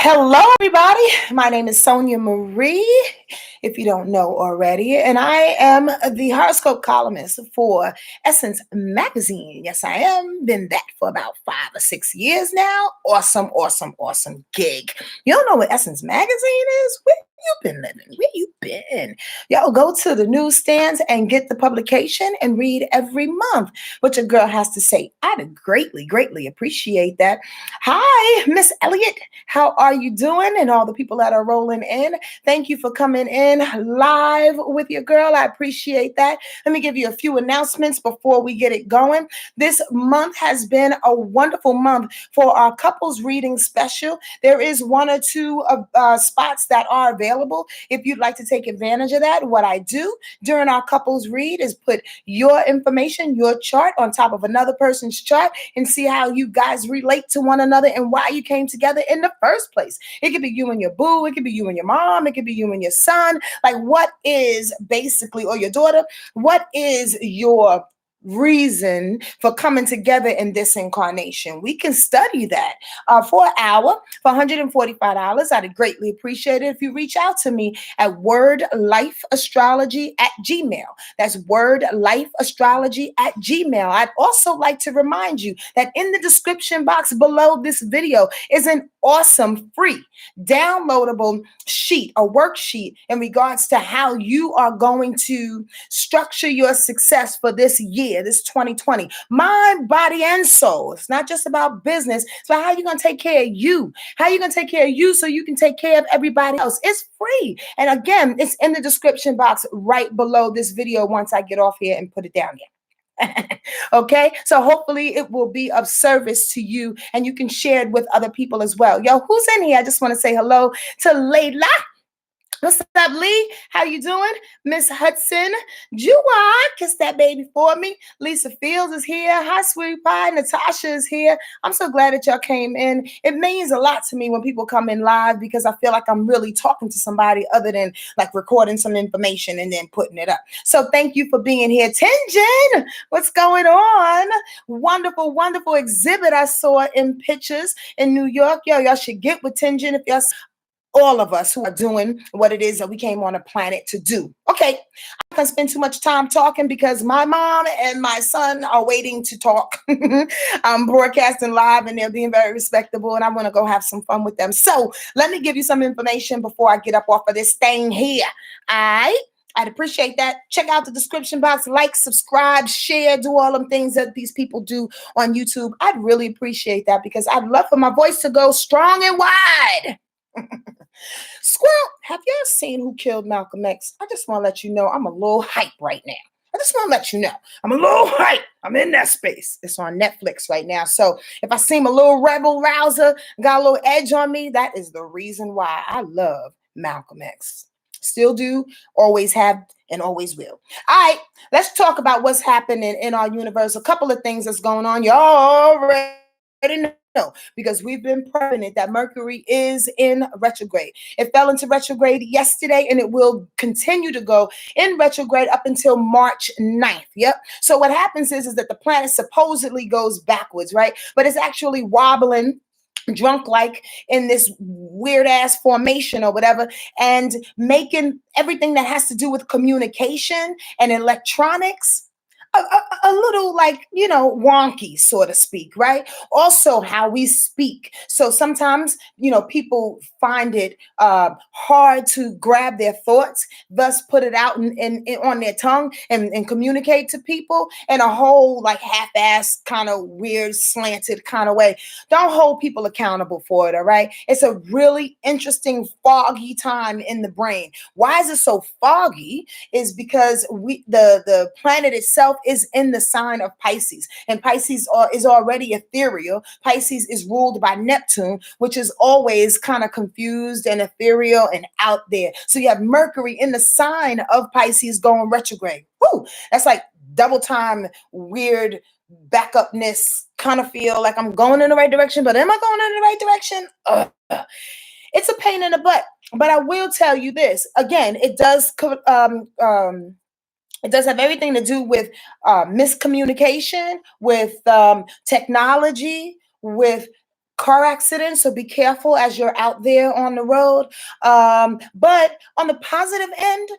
Hello, everybody. My name is Sonia Marie, if you don't know already, and I am the horoscope columnist for Essence Magazine. Yes, I am. Been that for about 5 or 6 years now. Awesome, awesome, awesome gig. You don't know what Essence Magazine is? Where you been living? Where you been? Yo, go to the newsstands and get the publication and read every month what your girl has to say. I'd greatly, greatly appreciate that. Hi, Miss Elliott. How are you doing? And all the people that are rolling in, thank you for coming in live with your girl. I appreciate that. Let me give you a few announcements before we get it going. This month has been a wonderful month for our couples reading special. There is one or two spots that are available. If you'd like to take advantage of that, what I do during our couples read is put your information, your chart on top of another person's chart and see how you guys relate to one another and why you came together in the first place. It could be you and your boo, it could be you and your mom, it could be you and your son. Like, what is basically, or your daughter, what is your reason for coming together in this incarnation? We can study that for an hour for $145. I'd greatly appreciate it if you reach out to me at wordlifeastrology@gmail. That's wordlifeastrology@gmail. I'd also like to remind you that in the description box below this video is an awesome free downloadable sheet, a worksheet in regards to how you are going to structure your success for this year, this 2020. Mind, body, and soul. It's not just about business. It's about how you're going to take care of you. How you're going to take care of you so you can take care of everybody else. It's free. And again, it's in the description box right below this video once I get off here and put it down here. Okay, so hopefully it will be of service to you and you can share it with other people as well. Yo, who's in here? I just want to say hello to Layla. What's up, Lee? How you doing? Miss Hudson. Jua, kiss that baby for me. Lisa Fields is here. Hi, sweetie pie. Natasha is here. I'm so glad that y'all came in. It means a lot to me when people come in live because I feel like I'm really talking to somebody other than like recording some information and then putting it up. So thank you for being here. Tinjin, what's going on? Wonderful, wonderful exhibit I saw in pictures in New York. Yo, y'all should get with Tinjin if y'all all of us who are doing what it is that we came on a planet to do. Okay, I'm not gonna spend too much time talking because my mom and my son are waiting to talk. I'm broadcasting live and they're being very respectable and I want to go have some fun with them. So let me give you some information before I get up off of this thing here. I'd appreciate that. Check out the description box, like, subscribe, share, do all them things that these people do on YouTube. I'd really appreciate that because I'd love for my voice to go strong and wide. Squirrel, have you ever seen Who Killed Malcolm X? I just want to let you know I'm a little hype right now. I just want to let you know I'm a little hype. I'm in that space. It's on Netflix right now. So if I seem a little rebel rouser, got a little edge on me, that is the reason why I love Malcolm X. Still do, always have, and always will. All right, let's talk about what's happening in our universe. A couple of things that's going on. Y'all already know because we've been prepping it that Mercury is in retrograde. It fell into retrograde yesterday and it will continue to go in retrograde up until March 9th. Yep. So what happens is that the planet supposedly goes backwards, right? But it's actually wobbling drunk like in this weird ass formation or whatever and making everything that has to do with communication and electronics a little like, wonky, so to speak, right? Also, how we speak. So sometimes, people find it hard to grab their thoughts, thus put it out on their tongue and communicate to people in a whole like half-ass kind of weird, slanted kind of way. Don't hold people accountable for it, all right? It's a really interesting, foggy time in the brain. Why is it so foggy? Is because the planet itself is in the sign of Pisces, and Pisces is already ethereal. Pisces is ruled by Neptune, which is always kind of confused and ethereal and out there. So you have Mercury in the sign of Pisces going retrograde. Woo! That's like double time weird backupness, kind of feel like I'm going in the right direction, but am I going in the right direction? It's a pain in the butt. But I will tell you this, again, it does have everything to do with miscommunication, with technology, with car accidents, so be careful as you're out there on the road. But on the positive end,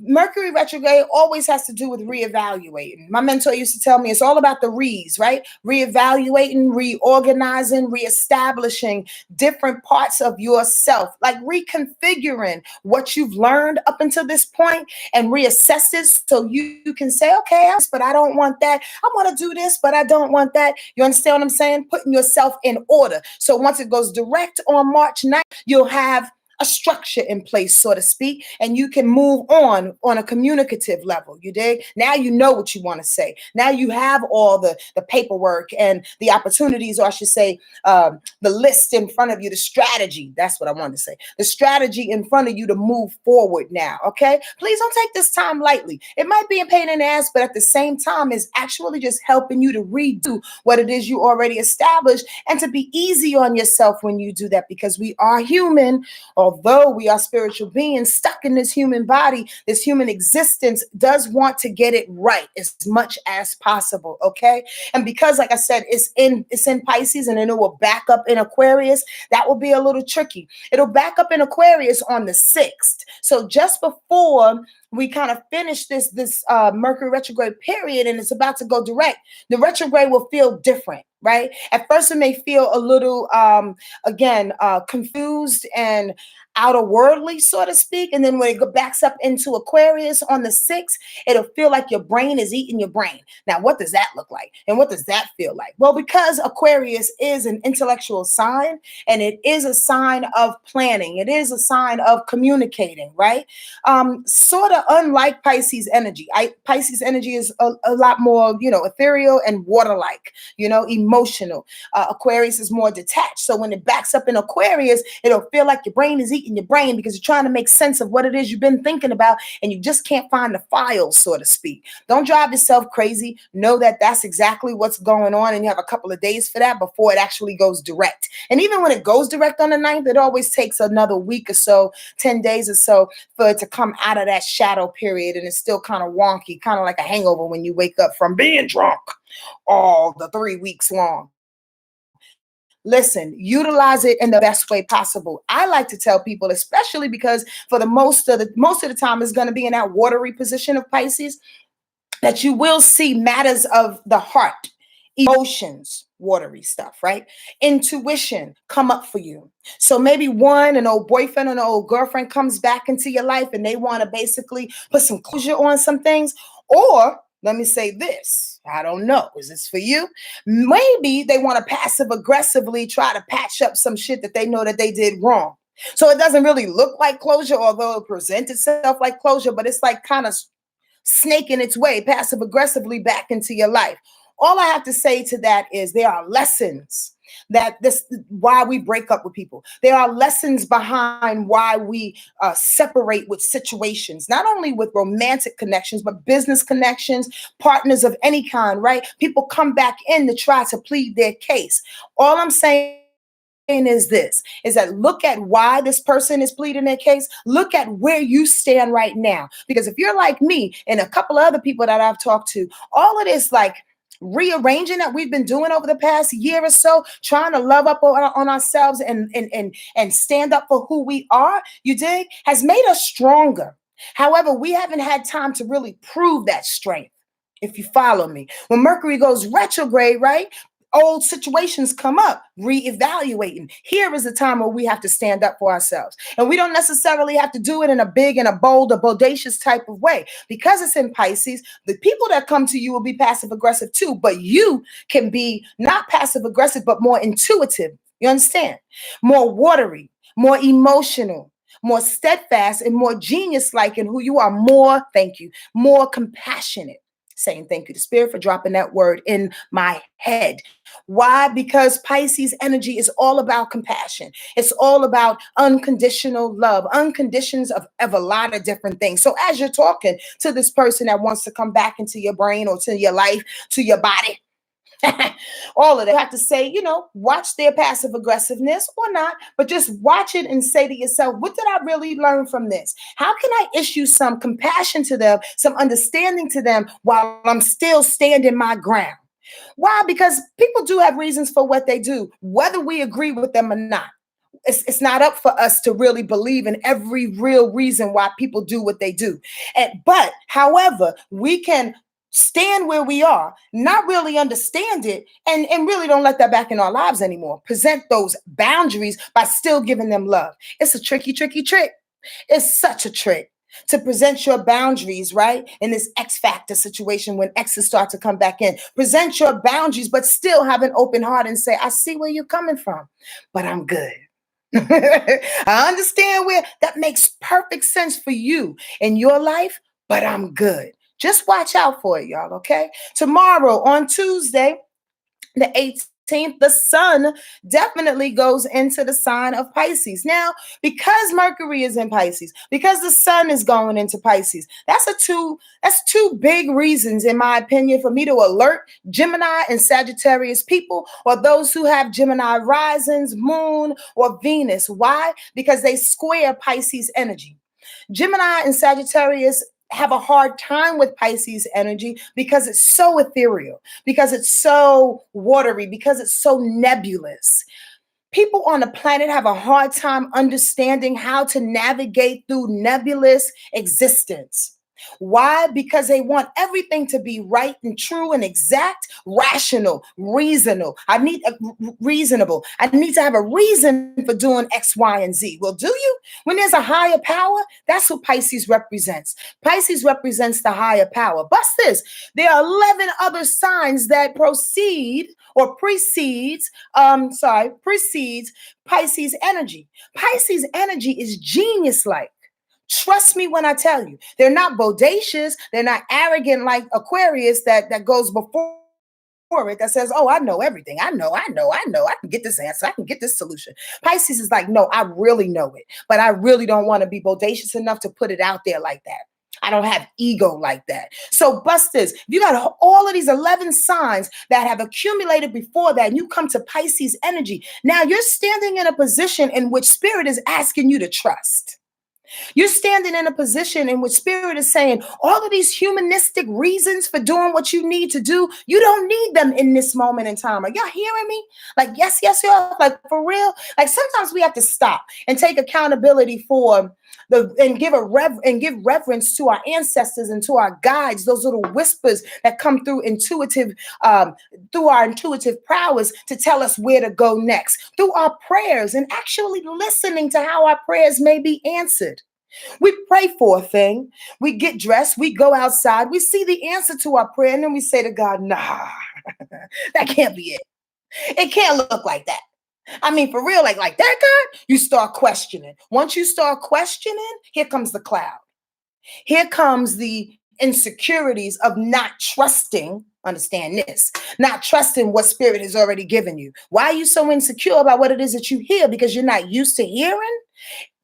Mercury retrograde always has to do with reevaluating. My mentor used to tell me it's all about the re's, right? Reevaluating, reorganizing, reestablishing different parts of yourself, like reconfiguring what you've learned up until this point and reassess it so you can say, okay, but I don't want that. I want to do this, but I don't want that. You understand what I'm saying? Putting yourself in order. So once it goes direct on March 9th, you'll have a structure in place, so to speak, and you can move on a communicative level. You dig? Now you know what you want to say. Now you have all the paperwork and the opportunities, or I should say, the list in front of you, the strategy. That's what I wanted to say. The strategy in front of you to move forward now. Okay? Please don't take this time lightly. It might be a pain in the ass, but at the same time, it's actually just helping you to redo what it is you already established and to be easy on yourself when you do that, because we are human. Although we are spiritual beings stuck in this human body, this human existence does want to get it right as much as possible. Okay. And because, like I said, it's in Pisces, and then it will back up in Aquarius, that will be a little tricky. It'll back up in Aquarius on the 6th. So just before we kind of finish this Mercury retrograde period, and it's about to go direct, the retrograde will feel different, right? At first, it may feel a little, confused and outer worldly, so to speak. And then when it backs up into Aquarius on the 6th, it'll feel like your brain is eating your brain. Now, what does that look like? And what does that feel like? Well, because Aquarius is an intellectual sign, and it is a sign of planning, it is a sign of communicating, right? Sort of unlike Pisces energy. Pisces energy is a lot more, ethereal and water-like, emotional. Aquarius is more detached. So when it backs up in Aquarius, it'll feel like your brain is eating your brain because you're trying to make sense of what it is you've been thinking about, and you just can't find the files, so to speak. Don't drive yourself crazy. Know that that's exactly what's going on, and you have a couple of days for that before it actually goes direct. And even when it goes direct on the 9th, it always takes another week or so, 10 days or so, for it to come out of that shadow period, and it's still kind of wonky, kind of like a hangover when you wake up from being drunk all the 3 weeks long. Listen, utilize it in the best way possible. I like to tell people, especially because for the most of the time it's going to be in that watery position of Pisces, that you will see matters of the heart, emotions, watery stuff, right? Intuition come up for you. So maybe an old boyfriend or an old girlfriend comes back into your life, and they want to basically put some closure on some things. Or let me say this, I don't know, is this for you? Maybe they want to passive aggressively try to patch up some shit that they know that they did wrong. So it doesn't really look like closure, although it presents itself like closure, but it's like kind of snaking its way passive aggressively back into your life. All I have to say to that is there are lessons that this why we break up with people. There are lessons behind why we separate with situations, not only with romantic connections, but business connections, partners of any kind, right? People come back in to try to plead their case. All I'm saying is this, is that look at why this person is pleading their case. Look at where you stand right now. Because if you're like me and a couple of other people that I've talked to, all of this like rearranging that we've been doing over the past year or so, trying to love up on ourselves and stand up for who we are, you dig, has made us stronger. However, we haven't had time to really prove that strength, if you follow me. When Mercury goes retrograde, right? Old situations come up, reevaluating. Here is the time where we have to stand up for ourselves. And we don't necessarily have to do it in a big and a bold or bodacious type of way. Because it's in Pisces, the people that come to you will be passive aggressive too, but you can be not passive aggressive, but more intuitive. You understand? More watery, more emotional, more steadfast, and more genius-like in who you are. More compassionate. Saying thank you to Spirit for dropping that word in my head. Why? Because Pisces energy is all about compassion. It's all about unconditional love, unconditions of a lot of different things. So as you're talking to this person that wants to come back into your brain or to your life, to your body, all of that, you have to say, watch their passive aggressiveness or not, but just watch it and say to yourself, what did I really learn from this? How can I issue some compassion to them, some understanding to them while I'm still standing my ground? Why? Because people do have reasons for what they do, whether we agree with them or not. It's not up for us to really believe in every real reason why people do what they do. But however, we can stand where we are, not really understand it, and really don't let that back in our lives anymore. Present those boundaries by still giving them love. It's a tricky, tricky trick. It's such a trick to present your boundaries, right? In this X factor situation when X's start to come back in. Present your boundaries, but still have an open heart and say, I see where you're coming from, but I'm good. I understand where that makes perfect sense for you in your life, but I'm good. Just watch out for it, y'all, okay? Tomorrow on Tuesday, the 18th, the sun definitely goes into the sign of Pisces. Now, because Mercury is in Pisces, because the sun is going into Pisces, that's two big reasons, in my opinion, for me to alert Gemini and Sagittarius people, or those who have Gemini risings, moon, or Venus. Why? Because they square Pisces energy. Gemini and Sagittarius have a hard time with Pisces energy because it's so ethereal, because it's so watery, because it's so nebulous. People on the planet have a hard time understanding how to navigate through nebulous existence. Why? Because they want everything to be right and true and exact, rational, reasonable. Reasonable. I need to have a reason for doing X, Y, and Z. Well, do you? When there's a higher power, that's what Pisces represents. Pisces represents the higher power. Bust this. There are 11 other signs that precedes Pisces energy. Pisces energy is genius-like. Trust me when I tell you, they're not bodacious. They're not arrogant like Aquarius that goes before it, that says, oh, I know everything. I know. I can get this answer. I can get this solution. Pisces is like, no, I really know it, but I really don't want to be bodacious enough to put it out there like that. I don't have ego like that. So bust this. If you got all of these 11 signs that have accumulated before that, and you come to Pisces energy, now you're standing in a position in which spirit is asking you to trust. You're standing in a position in which spirit is saying all of these humanistic reasons for doing what you need to do, you don't need them in this moment in time. Are y'all hearing me? Like, yes, y'all. Like, for real. Like, sometimes we have to stop and take accountability for and give reverence to our ancestors and to our guides, those little whispers that come through through our intuitive prowess to tell us where to go next, through our prayers, and actually listening to how our prayers may be answered. We pray for a thing, we get dressed, we go outside, we see the answer to our prayer, and then we say to God, nah, that can't be it. It can't look like that. I mean, for real, like that, God, you start questioning. Once you start questioning, here comes the cloud. Here comes the insecurities of not trusting. Understand this, not trusting what spirit has already given you. Why are you so insecure about what it is that you hear? Because you're not used to hearing.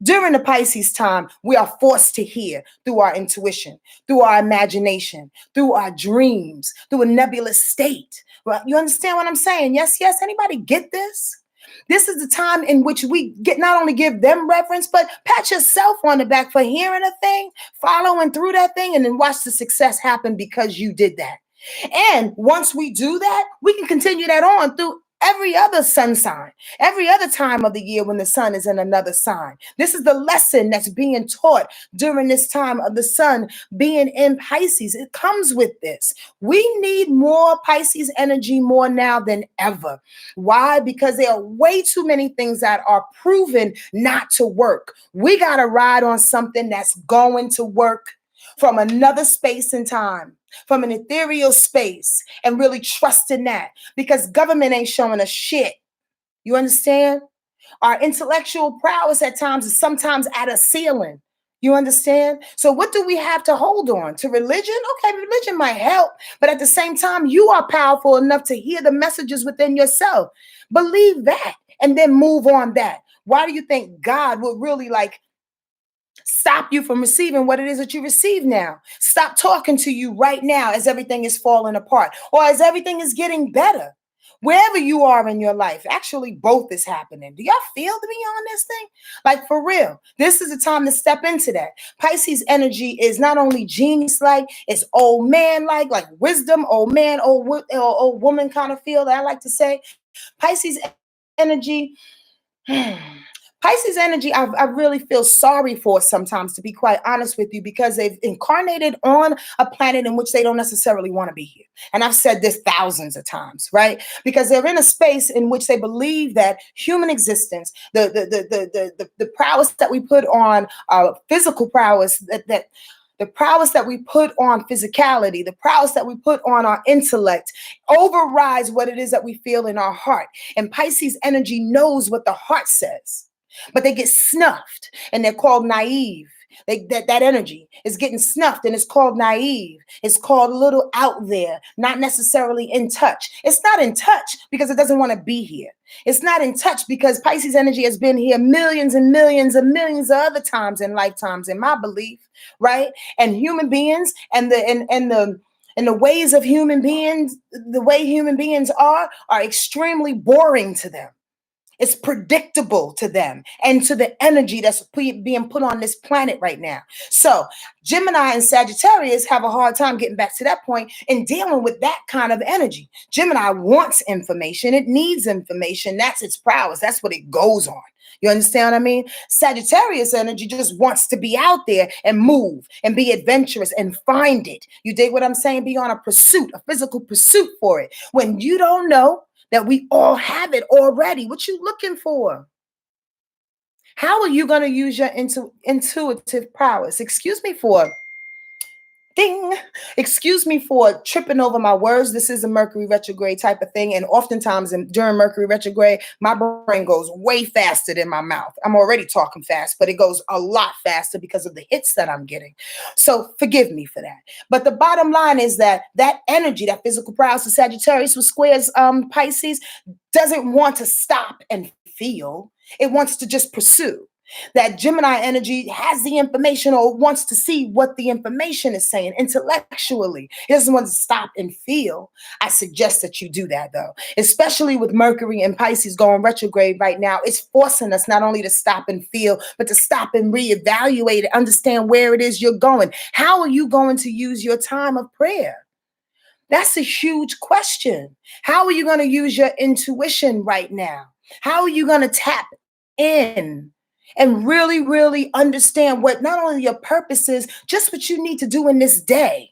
During the Pisces time, we are forced to hear through our intuition, through our imagination, through our dreams, through a nebulous state. Well, you understand what I'm saying? Yes. Anybody get this? This is the time in which we get not only give them reverence, but pat yourself on the back for hearing a thing, following through that thing, and then watch the success happen because you did that. And once we do that, we can continue that on through every other sun sign, every other time of the year when the sun is in another sign. This is the lesson that's being taught during this time of the sun being in Pisces. It comes with this. We need more Pisces energy more now than ever. Why? Because there are way too many things that are proven not to work. We got to ride on something that's going to work from another space and time, from an ethereal space, and really trust in that, because government ain't showing us shit. You understand? Our intellectual prowess at times is sometimes at a ceiling. You understand? So what do we have to hold on to? Religion? Okay, religion might help, but at the same time, you are powerful enough to hear the messages within yourself. Believe that and then move on that. Why do you think God will really stop you from receiving what it is that you receive now? Stop talking to you right now as everything is falling apart or as everything is getting better. wherever you are in your life, actually both is happening. Do y'all feel me on this thing? Like for real, this is the time to step into that. Pisces energy is not only genius like, it's old man like wisdom, old man, old woman kind of feel that I like to say. Pisces energy. Pisces energy, I really feel sorry for sometimes, to be quite honest with you, because they've incarnated on a planet in which they don't necessarily want to be here. And I've said this thousands of times, right? Because they're in a space in which they believe that human existence, the prowess that we put on physical prowess, that the prowess that we put on physicality, the prowess that we put on our intellect overrides what it is that we feel in our heart. And Pisces energy knows what the heart says, but they get snuffed and they're called naive. That energy is getting snuffed and it's called naive. It's called a little out there, not necessarily in touch. It's not in touch because it doesn't want to be here. It's not in touch because Pisces energy has been here millions and millions and millions of other times in lifetimes, in my belief, right? And human beings and the ways of human beings, the way human beings are extremely boring to them. It's predictable to them and to the energy that's being put on this planet right now. So Gemini and Sagittarius have a hard time getting back to that point and dealing with that kind of energy. Gemini wants information. It needs information. That's its prowess. That's what it goes on. You understand what I mean? Sagittarius energy just wants to be out there and move and be adventurous and find it. You dig what I'm saying? Be on a pursuit, a physical pursuit for it. When you don't know that we all have it already, what you looking for? How are you going to use your intuitive prowess? Excuse me for tripping over my words. This is a Mercury retrograde type of thing. And oftentimes during Mercury retrograde, my brain goes way faster than my mouth. I'm already talking fast, but it goes a lot faster because of the hits that I'm getting. So forgive me for that. But the bottom line is that energy, that physical prowess of Sagittarius with squares Pisces, doesn't want to stop and feel. It wants to just pursue. That Gemini energy has the information or wants to see what the information is saying intellectually. It doesn't want to stop and feel. I suggest that you do that, though, especially with Mercury and Pisces going retrograde right now. It's forcing us not only to stop and feel, but to stop and reevaluate and understand where it is you're going. How are you going to use your time of prayer? That's a huge question. How are you going to use your intuition right now? How are you going to tap in and really, really understand what not only your purpose is, just what you need to do in this day?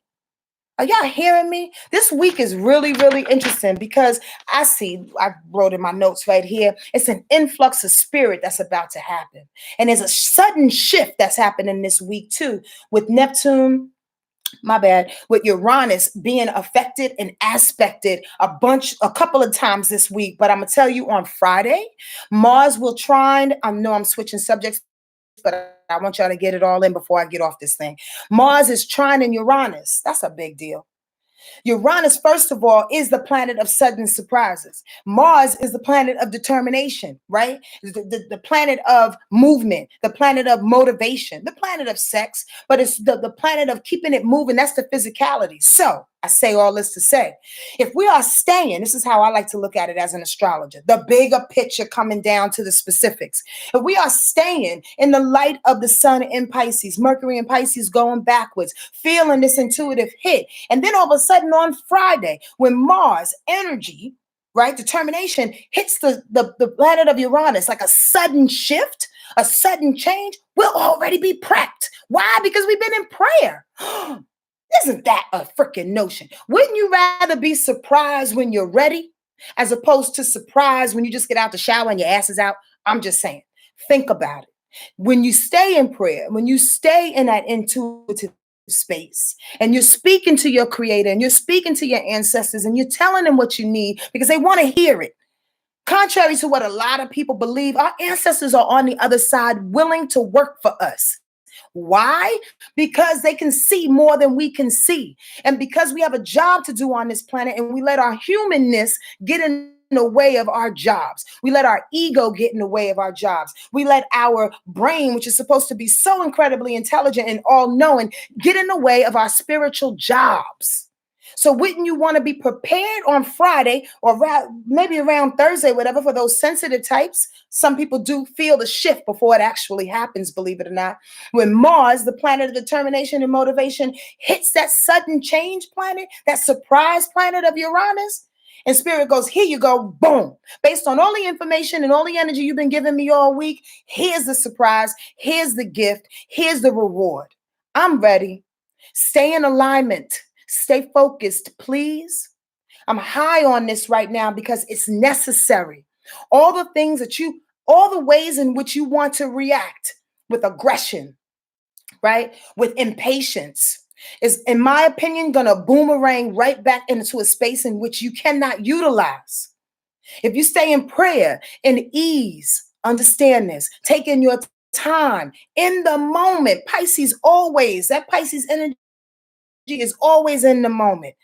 Are y'all hearing me? This week is really, really interesting because I wrote in my notes right here, it's an influx of spirit that's about to happen. And there's a sudden shift that's happening this week too, with Neptune, with Uranus being affected and aspected a couple of times this week. But I'm going to tell you on Friday, Mars will trine. I know I'm switching subjects, but I want y'all to get it all in before I get off this thing. Mars is trining Uranus. That's a big deal. Uranus, first of all, is the planet of sudden surprises. Mars is the planet of determination, right? The planet of movement, the planet of motivation, the planet of sex, but it's the planet of keeping it moving. That's the physicality. So I say all this to say, if we are staying, this is how I like to look at it as an astrologer, the bigger picture coming down to the specifics. If we are staying in the light of the sun in Pisces, Mercury in Pisces going backwards, feeling this intuitive hit, and then all of a sudden on Friday, when Mars energy, right, determination hits the planet of Uranus, like a sudden shift, a sudden change, we'll already be prepped. Why? Because we've been in prayer. Isn't that a freaking notion? Wouldn't you rather be surprised when you're ready as opposed to surprised when you just get out the shower and your ass is out? I'm just saying, think about it. When you stay in prayer, when you stay in that intuitive space and you're speaking to your creator and you're speaking to your ancestors and you're telling them what you need because they want to hear it. Contrary to what a lot of people believe, our ancestors are on the other side willing to work for us. Why? Because they can see more than we can see. And because we have a job to do on this planet and we let our humanness get in the way of our jobs. We let our ego get in the way of our jobs. We let our brain, which is supposed to be so incredibly intelligent and all-knowing, get in the way of our spiritual jobs. So wouldn't you want to be prepared on Friday or maybe around Thursday, whatever, for those sensitive types? Some people do feel the shift before it actually happens, believe it or not. When Mars, the planet of determination and motivation, hits that sudden change planet, that surprise planet of Uranus, and Spirit goes, here you go, boom. Based on all the information and all the energy you've been giving me all week, here's the surprise, here's the gift, here's the reward. I'm ready. Stay in alignment. Stay focused, please. I'm high on this right now because it's necessary. All the things all the ways in which you want to react with aggression, right? With impatience is, in my opinion, going to boomerang right back into a space in which you cannot utilize. If you stay in prayer, in ease, understand this, taking your time in the moment. Pisces always, that Pisces energy is always in the moment.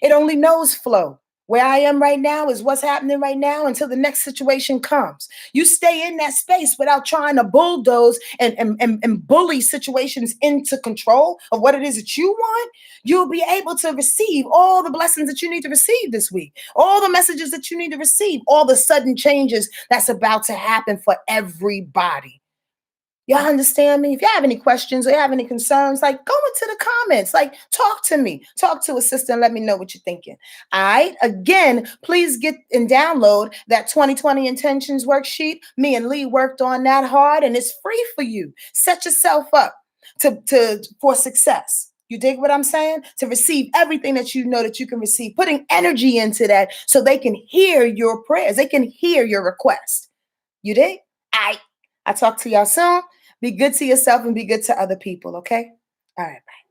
It only knows flow. Where I am right now is what's happening right now until the next situation comes. You stay in that space without trying to bulldoze and bully situations into control of what it is that you want. You'll be able to receive all the blessings that you need to receive this week, all the messages that you need to receive, all the sudden changes that's about to happen for everybody. Y'all understand me? If you have any questions or you have any concerns, like go into the comments, like talk to me, talk to a sister and let me know what you're thinking. All right. Again, please get and download that 2020 intentions worksheet. Me and Lee worked on that hard and it's free for you. Set yourself up for success. You dig what I'm saying? To receive everything that you know that you can receive, putting energy into that so they can hear your prayers. They can hear your request. You dig? All right. I'll talk to y'all soon. Be good to yourself and be good to other people, okay? All right, bye.